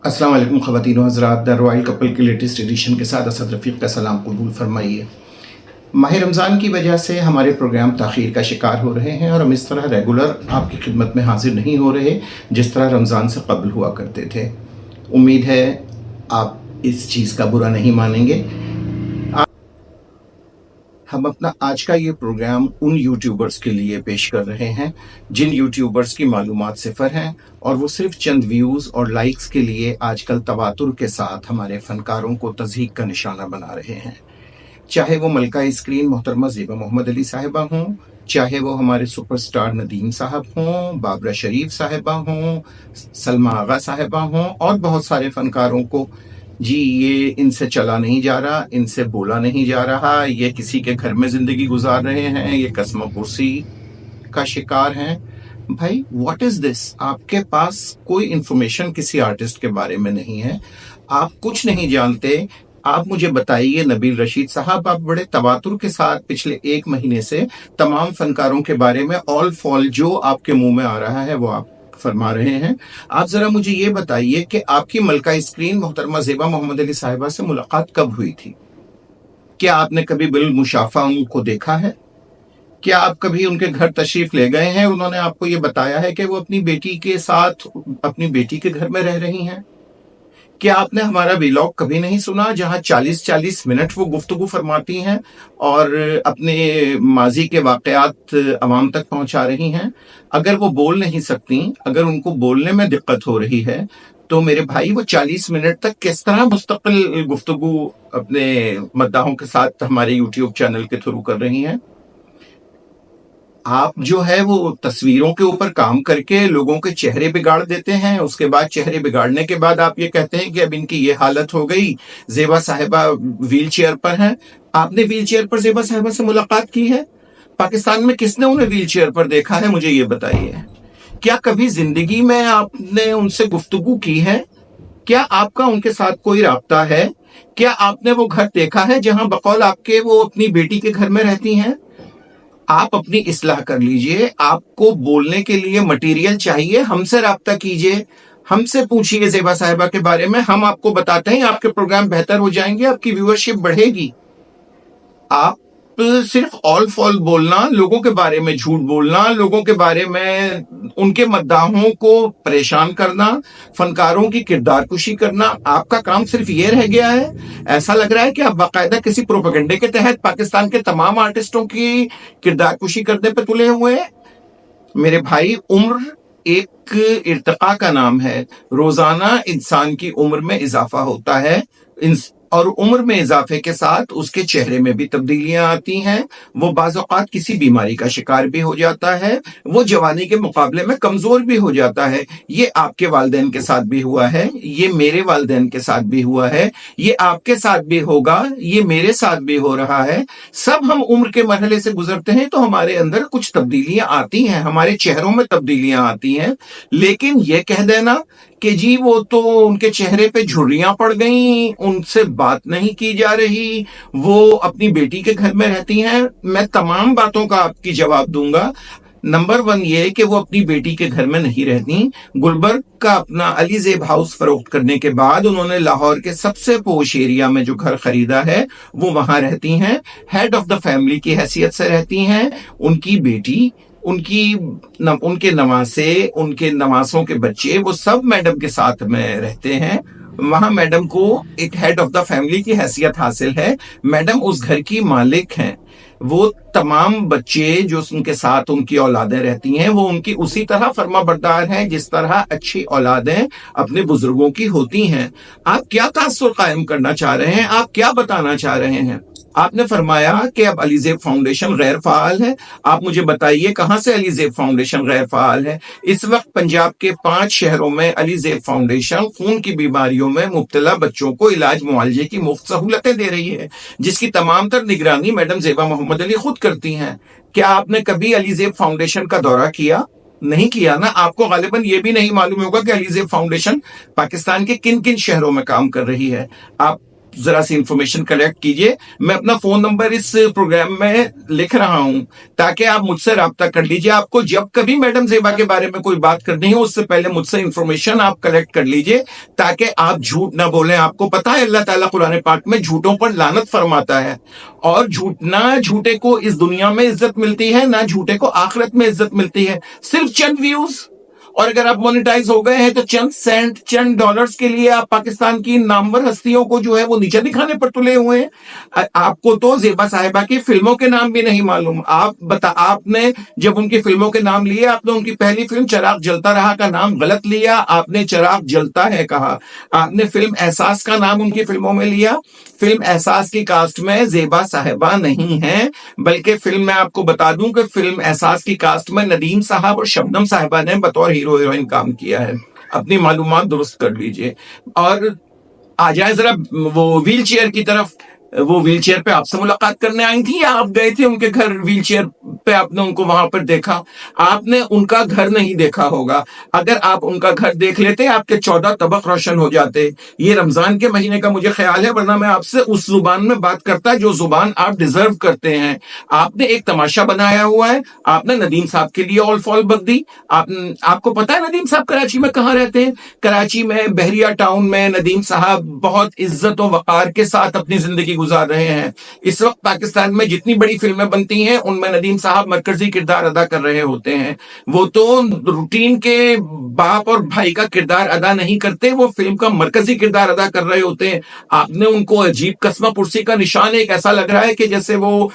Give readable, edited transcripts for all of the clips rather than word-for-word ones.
अस्सलाम वालेकुम ख़वातीन व हज़रात, द रॉयल कपल के लेटेस्ट एडिशन के साथ असद रफ़ीक का सलाम कबूल फरमाइए। माह रमज़ान की वजह से हमारे प्रोग्राम ताख़ीर का शिकार हो रहे हैं और हम इस तरह रेगुलर आपकी खिदमत में हाज़िर नहीं हो रहे जिस तरह रमज़ान से कबल हुआ करते थे। उम्मीद है आप इस चीज़ का बुरा नहीं मानेंगे। हम अपना आज का ये प्रोग्राम उन यूट्यूबर्स के लिए पेश कर रहे हैं जिन यूट्यूबर्स की मालूमात सिफर हैं और वो सिर्फ चंद व्यूज़ और लाइक्स के लिए आजकल तवातुर के साथ हमारे फनकारों को तज़हीक का निशाना बना रहे हैं। चाहे वो मलका स्क्रीन मोहतरमा ज़ेबा मोहम्मद अली साहिबा हों, चाहे वो हमारे सुपरस्टार नदीम साहब हों, बाबरा शरीफ साहिबा हों, सलमा आगा साहिबा हों और बहुत सारे फनकारों को जी ये इनसे चला नहीं जा रहा, इनसे बोला नहीं जा रहा, ये किसी के घर में ज़िंदगी गुजार रहे हैं, ये कसम कुर्सी का शिकार हैं। भाई व्हाट इज़ दिस? आपके पास कोई इन्फॉर्मेशन किसी आर्टिस्ट के बारे में नहीं है, आप कुछ नहीं जानते। आप मुझे बताइए नबील रशीद साहब, आप बड़े तवातुर के साथ पिछले 1 महीने से तमाम फनकारों के बारे में ऑल फॉल जो आपके मुंह में आ रहा है वो आप फरमा रहे हैं। आप जरा मुझे ये बताइए कि आपकी मलका स्क्रीन मोहतरमा ज़ेबा मोहम्मद अली साहिबा से मुलाकात कब हुई थी? क्या आपने कभी बिल मुशाफा उनको देखा है? क्या आप कभी उनके घर तशरीफ ले गए हैं? उन्होंने आपको ये बताया है कि वो अपनी बेटी के साथ अपनी बेटी के घर में रह रही हैं? क्या आपने हमारा व्लॉग कभी नहीं सुना जहां 40-40 मिनट वो गुफ्तगू फरमाती हैं और अपने माजी के वाक़यात अवाम तक पहुंचा रही हैं? अगर वो बोल नहीं सकती, अगर उनको बोलने में दिक्कत हो रही है, तो मेरे भाई वो 40 मिनट तक किस तरह मुस्तकिल गुफ्तगू अपने मद्दाहों के साथ हमारे यूट्यूब चैनल के थ्रू कर रही हैं? आप जो है वो तस्वीरों के ऊपर काम करके लोगों के चेहरे बिगाड़ देते हैं। उसके बाद चेहरे बिगाड़ने के बाद आप ये कहते हैं कि अब इनकी ये हालत हो गई, ज़ेबा साहिबा व्हील चेयर पर हैं। आपने व्हील चेयर पर ज़ेबा साहिबा से मुलाकात की है? पाकिस्तान में किसने उन्हें व्हील चेयर पर देखा है, मुझे ये बताइए। क्या कभी जिंदगी में आपने उनसे गुफ्तगू की है? क्या आपका उनके साथ कोई राब्ता है? क्या आपने वो घर देखा है जहां बकौल आपके वो अपनी बेटी के घर में रहती हैं? आप अपनी इस्लाह कर लीजिए। आपको बोलने के लिए मटेरियल चाहिए, हमसे राब्ता कीजिए, हमसे पूछिए ज़ेबा साहिबा के बारे में। हम आपको बताते हैं, आपके प्रोग्राम बेहतर हो जाएंगे, आपकी व्यूअरशिप बढ़ेगी। आप सिर्फ ऑल फॉल बोलना, लोगों के बारे में झूठ बोलना, लोगों के बारे में उनके मद्दाहों को परेशान करना, फनकारों की किरदार कुशी करना, आपका काम सिर्फ ये रह गया है। ऐसा लग रहा है कि आप बाकायदा किसी प्रोपेगेंडे के तहत पाकिस्तान के तमाम आर्टिस्टों की किरदार कुशी करने पर तुले हुए हैं। मेरे भाई, उम्र एक इर्तिका का नाम है। रोजाना इंसान की उम्र में इजाफा होता है और उम्र में इजाफे के साथ उसके चेहरे में भी तब्दीलियां आती हैं। वो बाज़ औक़ात किसी बीमारी का शिकार भी हो जाता है, वो जवानी के मुकाबले में कमजोर भी हो जाता है। ये आपके वालिदैन के साथ भी हुआ है, ये मेरे वालिदैन के साथ भी हुआ है, ये आपके साथ भी होगा, ये मेरे साथ भी हो रहा है। सब हम उम्र के मरहले से गुजरते हैं तो हमारे अंदर कुछ तब्दीलियां आती हैं, हमारे चेहरों में तब्दीलियां आती हैं। लेकिन ये कह देना कि जी वो तो उनके चेहरे पे झुर्रियां पड़ गई, उनसे बात नहीं की जा रही, वो अपनी बेटी के घर में रहती हैं, मैं तमाम बातों का आपकी जवाब दूंगा। नंबर 1 ये कि वो अपनी बेटी के घर में नहीं रहती। गुलबर्ग का अपना अली ज़ेब हाउस फरोख्त करने के बाद उन्होंने लाहौर के सबसे पोश एरिया में जो घर खरीदा है वो वहां रहती हैं, हेड ऑफ द फैमिली की हैसियत से रहती हैं। उनकी बेटी, उनके नवासे, उनके नवासों के बच्चे, वो सब मैडम के साथ में रहते हैं। वहां मैडम को एक हेड ऑफ द फैमिली की हैसियत हासिल है। मैडम उस घर की मालिक हैं। वो तमाम बच्चे जो उनके साथ उनकी औलादें रहती हैं वो उनकी उसी तरह फर्मा बरदार हैं जिस तरह अच्छी औलादें अपने बुजुर्गों की होती हैं। आप क्या तासुर कायम करना चाह रहे हैं? आप क्या बताना चाह रहे हैं? आपने फरमाया कि अब अली ज़ेब फाउंडेशन गैर फाल है। आप मुझे बताइए कहां से अली ज़ेब फाउंडेशन गैर फाल है? इस वक्त पंजाब के 5 शहरों में अली ज़ेब फाउंडेशन खून की बीमारियों में मुब्तला बच्चों को इलाज मुआलजे की मुफ्त सहूलतें दे रही है, जिसकी तमाम तर निगरानी मैडम ज़ेबा मोहम्मद अली खुद करती हैं। क्या आपने कभी अली ज़ेब फाउंडेशन का दौरा किया? नहीं किया ना। आपको गालिबन ये भी नहीं मालूम होगा कि अली ज़ेब फाउंडेशन पाकिस्तान के किन किन शहरों में काम कर रही है। आप जरा सी इंफॉर्मेशन कलेक्ट कीजिए। मैं अपना फोन नंबर इस प्रोग्राम में लिख रहा हूं ताकि आप मुझसे राब्ता कर लीजिए। आपको जब कभी मैडम ज़ेबा के बारे में कोई बात करनी हो उससे पहले मुझसे इंफॉर्मेशन आप कलेक्ट कर लीजिए ताकि आप झूठ ना बोलें। आपको पता है अल्लाह ताला कुरान पाक में झूठों पर लानत फरमाता है, और ना झूठे को इस दुनिया में इज्जत मिलती है, ना झूठे को आखिरत में इज्जत मिलती है। सिर्फ चंद व्यूज, और अगर आप मोनेटाइज हो गए हैं तो चंद सेंट, चंद डॉलर्स के लिए आप पाकिस्तान की नामवर हस्तियों को जो है वो नीचे दिखाने पर तुले हुए हैं। आपको तो ज़ेबा साहिबा की फिल्मों के नाम भी नहीं मालूम। आपने जब उनकी फिल्मों के नाम लिए, आपने उनकी पहली फिल्म चिराग जलता रहा का नाम गलत लिया, आपने चिराग जलता है कहा। आपने फिल्म एहसास का नाम उनकी फिल्मों में लिया। फिल्म एहसास की कास्ट में ज़ेबा साहिबा नहीं है, बल्कि फिल्म में आपको बता दूं कि फिल्म एहसास की कास्ट में नदीम साहब और शबनम साहिबा ने बतौर हीरो हीरोइन काम किया है। अपनी मालूमात दुरुस्त कर लीजिए और आ जाए जरा वो व्हील चेयर की तरफ। वो व्हील चेयर पे आपसे मुलाकात करने आई थी या आप गए थे उनके घर व्हील चेयर पे? आपने उनको वहां पर देखा? आपने उनका घर नहीं देखा होगा। अगर आप उनका घर देख लेते आपके 14 तबक रोशन हो जाते। ये रमजान के महीने का मुझे ख्याल है, वरना मैं आपसे उस जुबान में बात करता जो जुबान आप डिजर्व करते हैं। आपने एक तमाशा बनाया हुआ है। आपने नदीम साहब के लिए ऑल फॉल बक दी। आपको पता है नदीम साहब कराची में कहाँ रहते हैं? कराची में बहरिया टाउन में नदीम साहब बहुत इज्जत और वकार के साथ अपनी जिंदगी गुजार रहे हैं। इस वक्त पाकिस्तान में जितनी बड़ी फिल्में बनती हैं उनमें नदीम साहब मरकजी किरदार अदा कर रहे होते हैं। वो तो रूटीन के बाप और भाई का किरदार अदा नहीं करते, वो फिल्म का मरकजी किरदार अदा कर रहे होते हैं। आपने उनको अजीब कस्मा पुरसी का निशान, एक ऐसा लग रहा है कि जैसे वो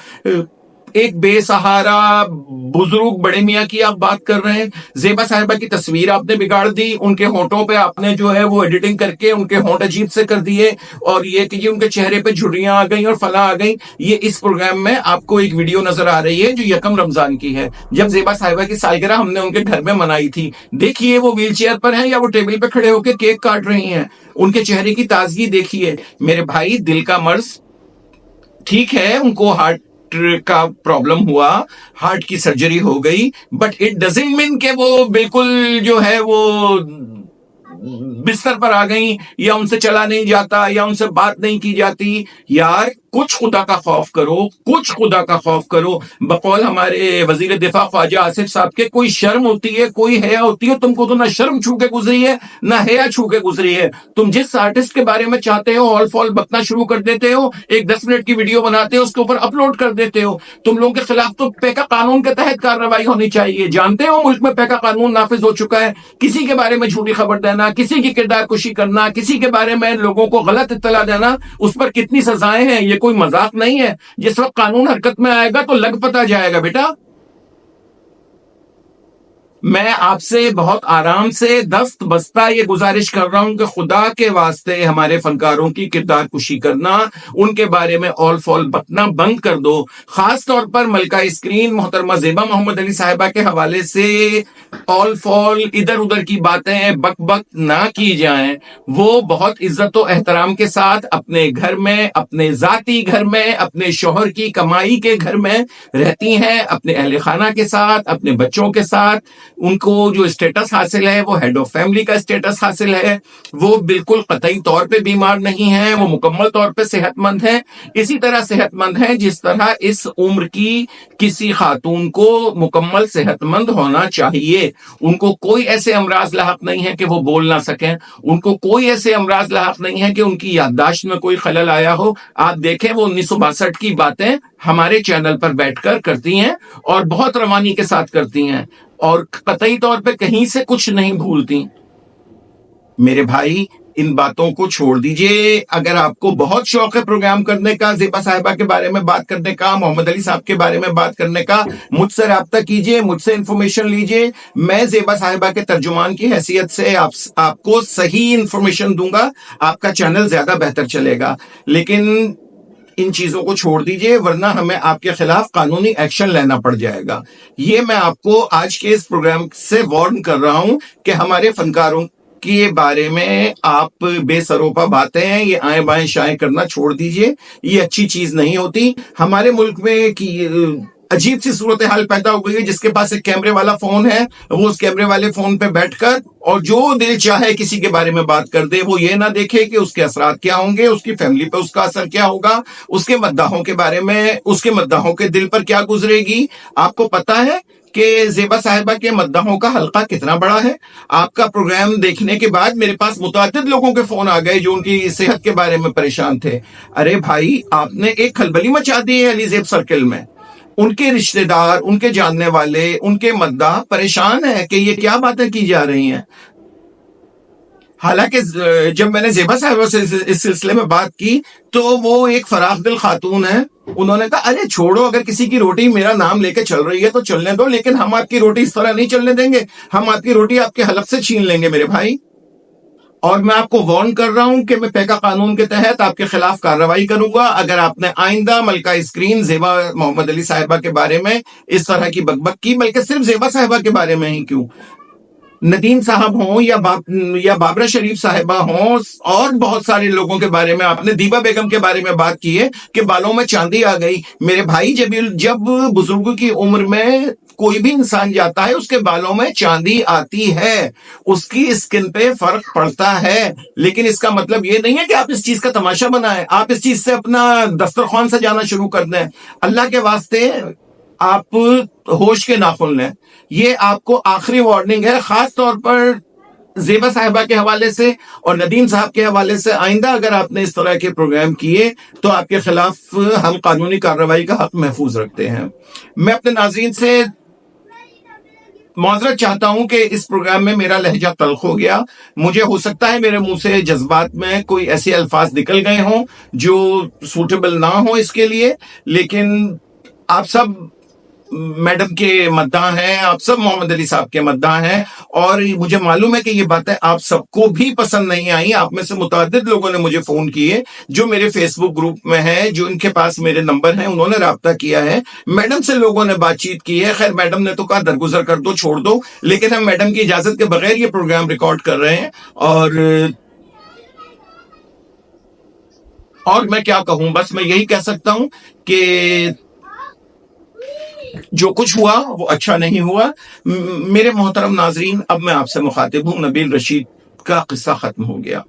एक बेसहारा बुजुर्ग बड़े मियाँ की आप बात कर रहे हैं। ज़ेबा साहिबा की तस्वीर आपने बिगाड़ दी। उनके होंठों पे आपने जो है वो एडिटिंग करके उनके होंठ अजीब से कर दिए, और ये कि उनके चेहरे पे झुर्रियां आ गई और फला आ गई। ये इस प्रोग्राम में आपको एक वीडियो नजर आ रही है जो यकम रमजान की है, जब ज़ेबा साहिबा की सालगिरह हमने उनके घर में मनाई थी। देखिए वो व्हील चेयर पर हैं या वो टेबल पे खड़े होकर केक काट रही हैं। उनके चेहरे की ताजगी देखिए। मेरे भाई, दिल का मर्ज ठीक है, उनको हार्ट का प्रॉब्लम हुआ, हार्ट की सर्जरी हो गई, बट इट डजंट मीन के वो बिल्कुल जो है वो बिस्तर पर आ गई, या उनसे चला नहीं जाता, या उनसे बात नहीं की जाती। यार कुछ खुदा का खौफ करो, कुछ खुदा का खौफ करो। बकौल हमारे वजीर दिफा ख्वाजा आसिफ साहब के, कोई शर्म होती है, कोई हया होती है? तुमको तो ना शर्म छू के गुजरी है ना हया छू के गुजरी है। तुम जिस आर्टिस्ट के बारे में चाहते हो ऑल फॉल बकना शुरू कर देते हो, एक 10 मिनट की वीडियो बनाते हो, उसके ऊपर अपलोड कर देते हो। तुम लोगों के खिलाफ तो पैका कानून के तहत कार्रवाई होनी चाहिए। जानते हो मुल्क में पैका कानून नाफिज हो चुका है। किसी के बारे में झूठी खबर देना, किसी की किरदार कुशी करना, किसी के बारे में लोगों को गलत इत्तला देना, उस पर कितनी सजाएं हैं। ये कोई मजाक नहीं है। जिस वक्त कानून हरकत में आएगा तो लग पता जाएगा बेटा। मैं आपसे बहुत आराम से दस्त बस्ता ये गुजारिश कर रहा हूं कि खुदा के वास्ते हमारे फनकारों की किरदार कुशी करना, उनके बारे में ऑल फॉल बकना बंद कर दो। खास तौर पर मलका स्क्रीन मोहतरमा ज़ेबा मोहम्मद अली साहिबा के हवाले से ऑल फॉल, इधर उधर की बातें बक बक ना की जाएं। वो बहुत इज्जत और एहतराम के साथ अपने घर में, अपने जाती घर में, अपने शोहर की कमाई के घर में रहती हैं, अपने अहले खाना के साथ, अपने बच्चों के साथ। उनको जो स्टेटस हासिल है वो हेड ऑफ फैमिली का स्टेटस हासिल है। वो बिल्कुल कतई तौर पे बीमार नहीं है, वो मुकम्मल तौर पे सेहतमंद है। इसी तरह सेहतमंद है जिस तरह इस उम्र की किसी खातून को मुकम्मल सेहतमंद होना चाहिए। उनको कोई ऐसे अमराज लाहक नहीं है कि वो बोल ना सकें। उनको कोई ऐसे अमराज लाहक नहीं है कि उनकी याददाश्त में कोई खलल आया हो। आप देखें वो 1962 की बातें हमारे चैनल पर बैठकर करती हैं और बहुत रवानी के साथ करती हैं, और कतई तौर पे कहीं से कुछ नहीं भूलती। मेरे भाई, इन बातों को छोड़ दीजिए। अगर आपको बहुत शौक है प्रोग्राम करने का, ज़ेबा साहिबा के बारे में बात करने का, मोहम्मद अली साहब के बारे में बात करने का, मुझसे राब्ता कीजिए, मुझसे इंफॉर्मेशन लीजिए। मैं ज़ेबा साहिबा के तर्जुमान की हैसियत से आपको सही इंफॉर्मेशन दूंगा। आपका चैनल ज्यादा बेहतर चलेगा। लेकिन इन चीजों को छोड़ दीजिए, वरना हमें आपके खिलाफ कानूनी एक्शन लेना पड़ जाएगा। ये मैं आपको आज के इस प्रोग्राम से वार्न कर रहा हूं कि हमारे फनकारों के बारे में आप बेसरोपा बातें, ये आए बाएं शाएं करना छोड़ दीजिए। ये अच्छी चीज नहीं होती। हमारे मुल्क में कि अजीब सी सूरत हाल पैदा हो गई है। जिसके पास एक कैमरे वाला फोन है वो उस कैमरे वाले फोन पे बैठकर और जो दिल चाहे किसी के बारे में बात कर दे। वो ये ना देखे कि उसके असरात क्या होंगे, उसकी फैमिली पे उसका असर क्या होगा, उसके मद्दाहों के बारे में, उसके मद्दाहों के दिल पर क्या गुजरेगी। आपको पता है कि ज़ेबा साहिबा के मद्दाहों का हल्का कितना बड़ा है। आपका प्रोग्राम देखने के बाद मेरे पास मुतअद्दिद लोगों के फोन आ गए जो उनकी सेहत के बारे में परेशान थे। अरे भाई, आपने एक खलबली मचा दी है अलीज़ेब सर्किल में। उनके रिश्तेदार, उनके जानने वाले, उनके मद्दाह परेशान है कि ये क्या बातें की जा रही हैं। हालांकि जब मैंने ज़ेबा साहिबा से इस सिलसिले में बात की तो वो एक फराख दिल खातून है। उन्होंने कहा अरे छोड़ो, अगर किसी की रोटी मेरा नाम लेके चल रही है तो चलने दो, लेकिन हम आपकी रोटी इस तरह नहीं चलने देंगे। हम आपकी रोटी आपके हलक से छीन लेंगे मेरे भाई। और मैं आपको वार्न कर रहा हूं कि मैं पैका कानून के तहत आपके खिलाफ कार्रवाई करूंगा अगर आपने आइंदा मलका स्क्रीन ज़ेबा मोहम्मद अली साहिबा के बारे में इस तरह की बकबक की। बल्कि सिर्फ ज़ेबा साहिबा के बारे में ही क्यों, नदीम साहब हों या बाबरा शरीफ साहिबा हों, और बहुत सारे लोगों के बारे में आपने, दीबा बेगम के बारे में बात की है कि बालों में चांदी आ गई। मेरे भाई, जब बुजुर्ग की उम्र में कोई भी इंसान जाता है उसके बालों में चांदी आती है, उसकी स्किन पे फर्क पड़ता है। लेकिन इसका मतलब ये नहीं है कि आप इस चीज का तमाशा बनाएं, आप इस चीज से अपना दस्तरखान सजाना शुरू कर दें। अल्लाह के वास्ते आप होश के नाखुन लें। ये आपको आखिरी वार्निंग है, खास तौर पर ज़ेबा साहिबा के हवाले से और नदीम साहब के हवाले से। आइंदा अगर आपने इस तरह के प्रोग्राम किए तो आपके खिलाफ हम कानूनी कार्रवाई का हक महफूज रखते हैं। मैं अपने नाज़रीन से माजरत चाहता हूं कि इस प्रोग्राम में मेरा लहजा तल्ख हो गया। मुझे हो सकता है मेरे मुंह से जज्बात में कोई ऐसे अल्फाज निकल गए हों जो सूटेबल ना हो इसके लिए, लेकिन आप सब मैडम के मद्दाह हैं, आप सब मोहम्मद अली साहब के मद्दाह हैं, और मुझे मालूम है कि ये बातें आप सबको भी पसंद नहीं आई। आप में से मुतअद्दिद लोगों ने मुझे फोन किए जो मेरे फेसबुक ग्रुप में हैं, जो इनके पास मेरे नंबर हैं, उन्होंने राब्ता किया है। मैडम से लोगों ने बातचीत की है। खैर, मैडम ने तो कहा दरगुजर कर दो, छोड़ दो, लेकिन हम मैडम की इजाजत के बगैर ये प्रोग्राम रिकॉर्ड कर रहे हैं। और मैं क्या कहूं, बस मैं यही कह सकता हूं कि जो कुछ हुआ वो अच्छा नहीं हुआ। मेरे मोहतरम नाजरीन, अब मैं आपसे मुखातिब हूं। नबील रशीद का किस्सा खत्म हो गया।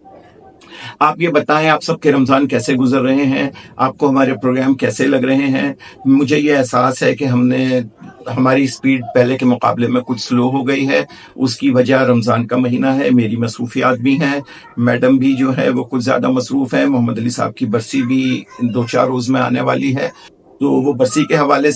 आप ये बताएं, आप सबके रमजान कैसे गुजर रहे हैं, आपको हमारे प्रोग्राम कैसे लग रहे हैं। मुझे ये एहसास है कि हमारी स्पीड पहले के मुकाबले में कुछ स्लो हो गई है। उसकी वजह रमजान का महीना है, मेरी मसरूफियात भी हैं, मैडम भी जो है वो कुछ ज्यादा मसरूफ है। मोहम्मद अली साहब की बरसी भी 2-4 रोज में आने वाली है, तो वो बरसी के हवाले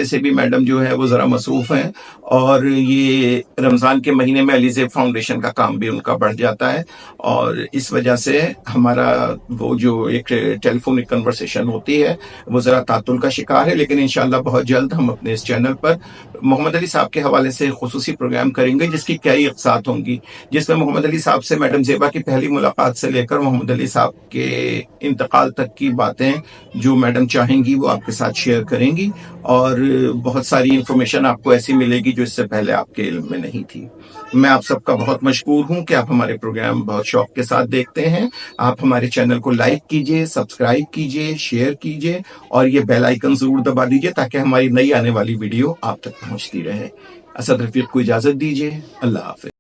से भी मैडम जो है वो जरा मसरूफ हैं। और ये रमजान के महीने में अलीज़ेब फाउंडेशन का काम भी उनका बढ़ जाता है, और इस वजह से हमारा वो जो एक टेलीफोनिक कन्वर्सेशन होती है वो जरा तातुल का शिकार है। लेकिन इंशाल्लाह बहुत जल्द हम अपने इस चैनल पर मोहम्मद अली साहब के हवाले से खुसूसी प्रोग्राम करेंगे जिसकी कई अक़सात होंगी, जिसमें मोहम्मद अली साहब से मैडम ज़ेबा की पहली मुलाकात से लेकर मोहम्मद अली साहब के इंतकाल तक की बातें जो मैडम चाहेंगी वो आपके साथ शेयर करेंगी, और बहुत सारी इंफॉर्मेशन आपको ऐसी मिलेगी जो इससे पहले आपके इल्म में नहीं थी। मैं आप सबका बहुत मशकूर हूं कि आप हमारे प्रोग्राम बहुत शौक के साथ देखते हैं। आप हमारे चैनल को लाइक कीजिए, सब्सक्राइब कीजिए, शेयर कीजिए, और ये बेल आइकन जरूर दबा दीजिए ताकि हमारी नई आने वाली वीडियो आप तक पहुंचती रहे। असद रफीक को इजाजत दीजिए। अल्लाह हाफिज।